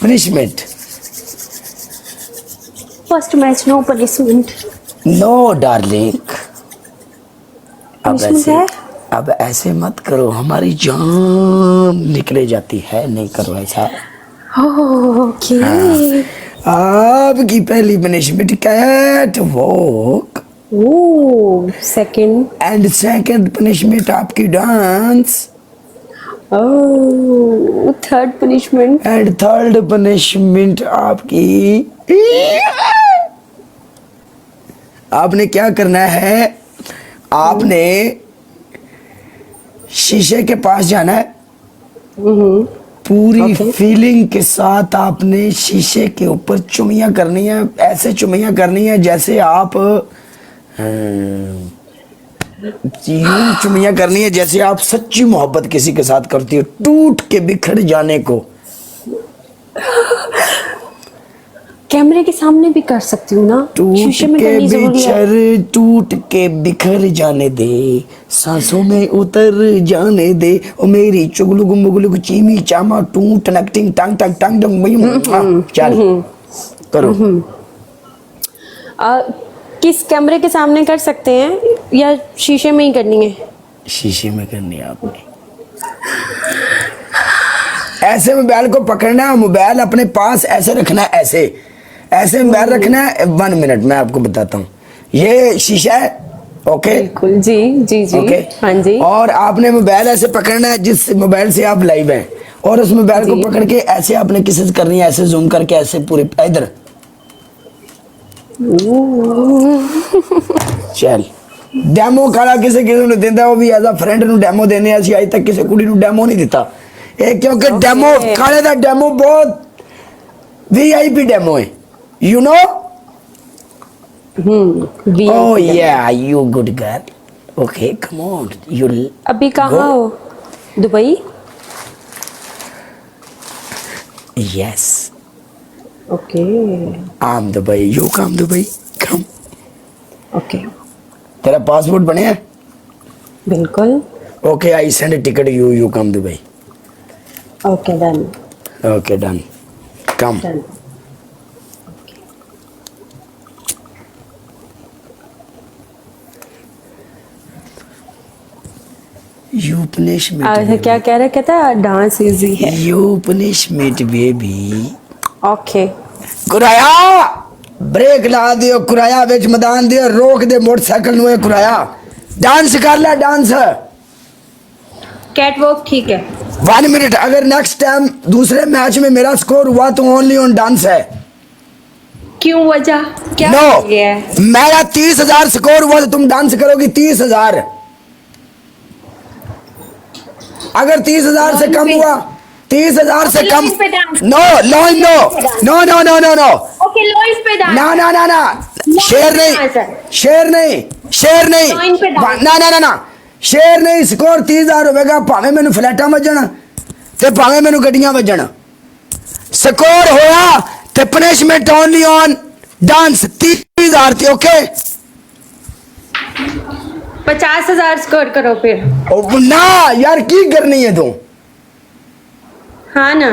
Punishment. First match no punishment. No darling. अब punishment ऐसे है। अब ऐसे मत करो, हमारी जान निकले जाती है, नहीं करो ऐसा। ओके। हाँ, आपकी पहली पनिशमेंट कैट वॉक ओ सेकंड। एंड सेकंड पनिशमेंट आपकी डांस ओ third punishment. And third punishment आपकी। आपने क्या करना है, आपने शीशे के पास जाना है, पूरी ओके। फीलिंग के साथ आपने शीशे के ऊपर चुमियां करनी है, ऐसे चुमियां करनी है जैसे आप यूं चुमियां करनी है जैसे आप सच्ची मोहब्बत किसी के साथ करती हो, टूट के बिखर जाने को। कैमरे के सामने भी कर सकती हूँ ना, टूट शीशे में के करनी जरूरी है। बिछड़ टूट के बिखर जाने दे, सांसों में उतर जाने दे, ओ मेरी चुगलुग मुगलुग चीमी चामा टू टनक टिंग टंग टंग टंग डंग। चल करो। आ, किस कैमरे के सामने कर सकते हैं या शीशे में ही करनी है? शीशे में करनी है आपने। ऐसे मोबाइल को पकड़ना है, मोबाइल अपने पास ऐसे रखना है, ऐसे ऐसे मोबाइल रखना है। 1 मिनट मैं आपको बताता हूँ, ये शीशा है, ओके बिल्कुल जी जी जी। ओके। हाँ जी और आपने मोबाइल ऐसे पकड़ना है जिस मोबाइल से आप लाइव हैं, और उस मोबाइल को जी। पकड़ के ऐसे आपने किसी करनी है, ऐसे जूम करके ऐसे पूरे इधर। चल डेमो काला किसी किसी ने दिंदा, वो भी एज अ फ्रेंड नु डेमो देने, ਅਸੀਂ ਅੱਜ तक किसी कुड़ी नु डेमो नहीं दिता, ਇਹ क्योंकि डेमो ओके। काले ਦਾ डेमो बहुत वीआईपी डेमो है, you know. Oh VIP demo. yeah, you good girl. Okay, come on, you'll अभी go. कहाँ हो? Dubai. Yes, okay I'm Dubai. You come Dubai. Come. Okay. तेरा पासपोर्ट बने है? बिल्कुल। Okay, I send a ticket. You come Dubai. Okay done. Okay, done. Come. Done. You punish me, क्या baby. कह रहे, कहता डांस इजी है। You punish me, baby. Okay. कुराया ब्रेक ला दियो, कुराया बिच मैदान दियो, रोक दे मोटरसाइकिल नु, कुराया डांस कर ले, डांस। कैटवॉक ठीक है। 1 मिनट, अगर नेक्स्ट टाइम दूसरे मैच में मेरा स्कोर हुआ तो ओनली ऑन डांस है। क्यों, वजह क्या नो, ये है? मेरा 30,000 स्कोर हुआ तो तुम डांस करोगी 30,000। अगर 30,000 से लॉइन कम पे। हुआ, 30,000 से ओके कम। लॉइन पे dance. No line, no line पे dance. No no no no no. Okay line पे डांस। ना ना ना ना, लॉइन शेर पे नहीं, डांस है। शेर नहीं, शेर नहीं। लॉइन पे डांस। ना ना ना ना, शेर नहीं। स्कोर 30,000 होगा, भावे मैनू फ्लैटा वजन ते भावे मैनू गड्डियां वजन, स्कोर होया ते पनिशमेंट ओनली ऑन डांस 30,000 थी, ओके। 50,000 स्कोर करो फिर। ना यार, की करनी है तू? हाँ ना।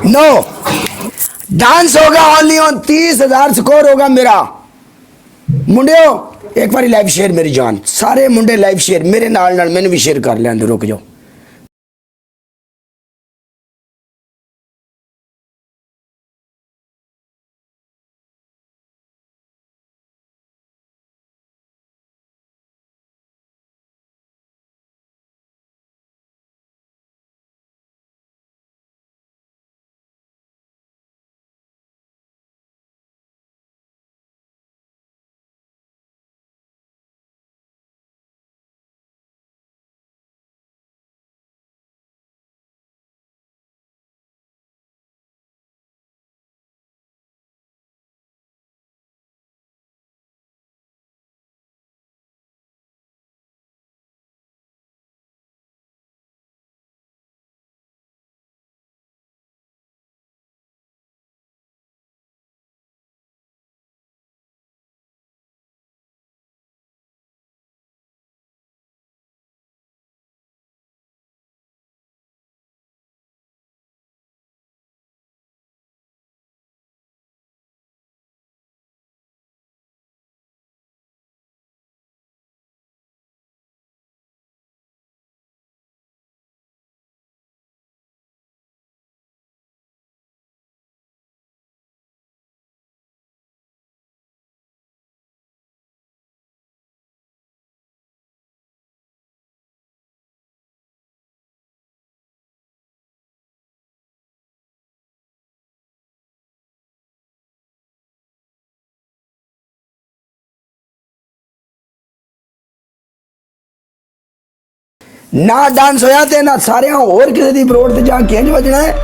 नो, डांस होगा ओनली ऑन 30,000 स्कोर होगा मेरा। मुंडियो एक बार लाइव शेयर, मेरी जान, सारे मुंडे लाइव शेयर मेरे नाल नाल मैंने भी शेयर कर लिया, रुक जाओ। ਨਾ ਡਾਂਸ ਹੋਇਆ ਤੇ ਨਾ ਸਾਰਿਆਂ ਹੋਰ ਕਿਸੇ ਦੀ ਬਰੋਡ ਤੇ ਜਾ ਕੇ ਇੰਜ ਵੱਜਣਾ ਹੈ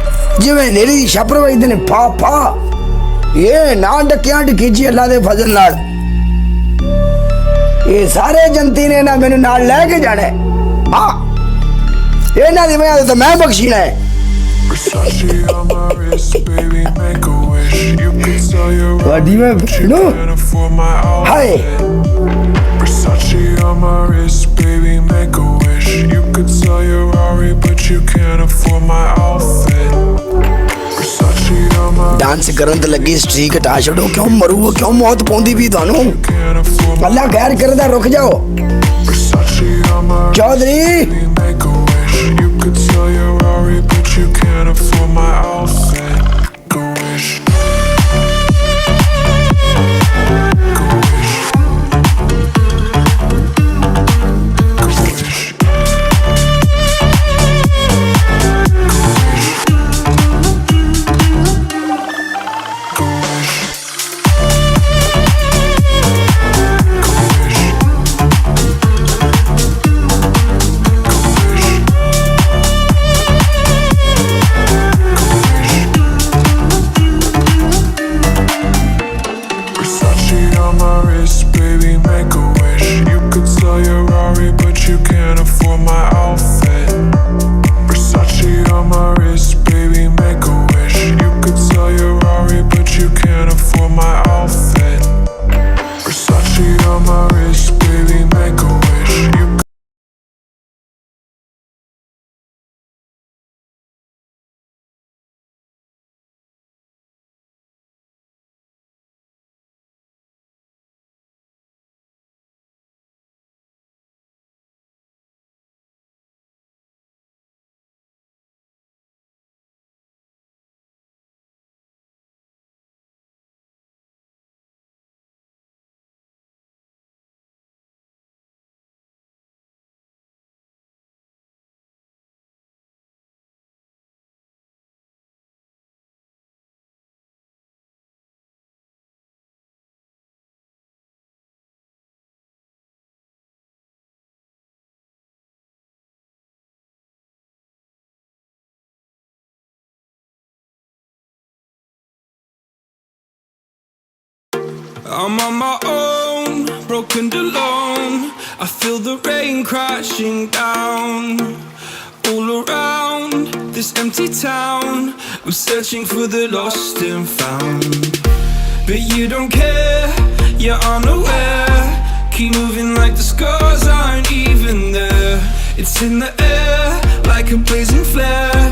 ਜਿਵੇਂ ਨੇਰੀ ਦੀ ਛੱਪਰ ਵੱਜਦੇ ਨੇ ਫਾ ਫਾ। ਇਹ ਨਾ ਡੱਕਿਆਂ ਡਕੀਜੀ ਅੱਲਾ ਦੇ ਫਜ਼ਲ ਨਾਲ। ਇਹ ਸਾਰੇ ਜਨਤੀ ਨੇ ਨਾ ਮੈਨੂੰ ਨਾਲ ਲੈ ਕੇ ਜਾਣਾ ਆ। ਇਹਨਾਂ ਦੀ ਵਜ੍ਹਾ ਤੋਂ ਮੈਂ ਬਖਸ਼ੀਣਾ ਹੈ। Versace on my wrist, baby, make a wish. You can sell your What do you have? but you No. can't afford my Hi. outfit. Versace on my wrist, baby, make a wish. You could sell your Rari, but you can't afford my outfit. Versace on my dance ਕਰਨ ਤੇ ਲੱਗੀ streak ਹਟਾ ਛੱਡੋ। ਕਿਉਂ ਮਰੂ ਕਿਉਂ ਮੌਤ ਪਾਉਂਦੀ ਵੀ ਤੁਹਾਨੂੰ? can't afford my ਅੱਲਾ ਖੈਰ ਕਰਦਾ ਰੁਕ ਜਾਓ। Versace on my wrist, Chaudhary baby, make a wish. You could sell your Rari, but you can't afford my outfit. Go wish. Go wish. Go wish. Go wish. Versace on my wrist, baby, make a wish. You could sell your Rari, but you can't afford my outfit. Versace on my wrist, baby, make a wish. You could sell your Rari, but you can't afford my outfit. Versace on my wrist, baby, make a wish. You I'm on my own, broken alone. I feel the rain crashing down all around this empty town. I'm searching for the lost and found, but you don't care, you're unaware. Keep moving like the scars aren't even there. It's in the air like a blazing flare.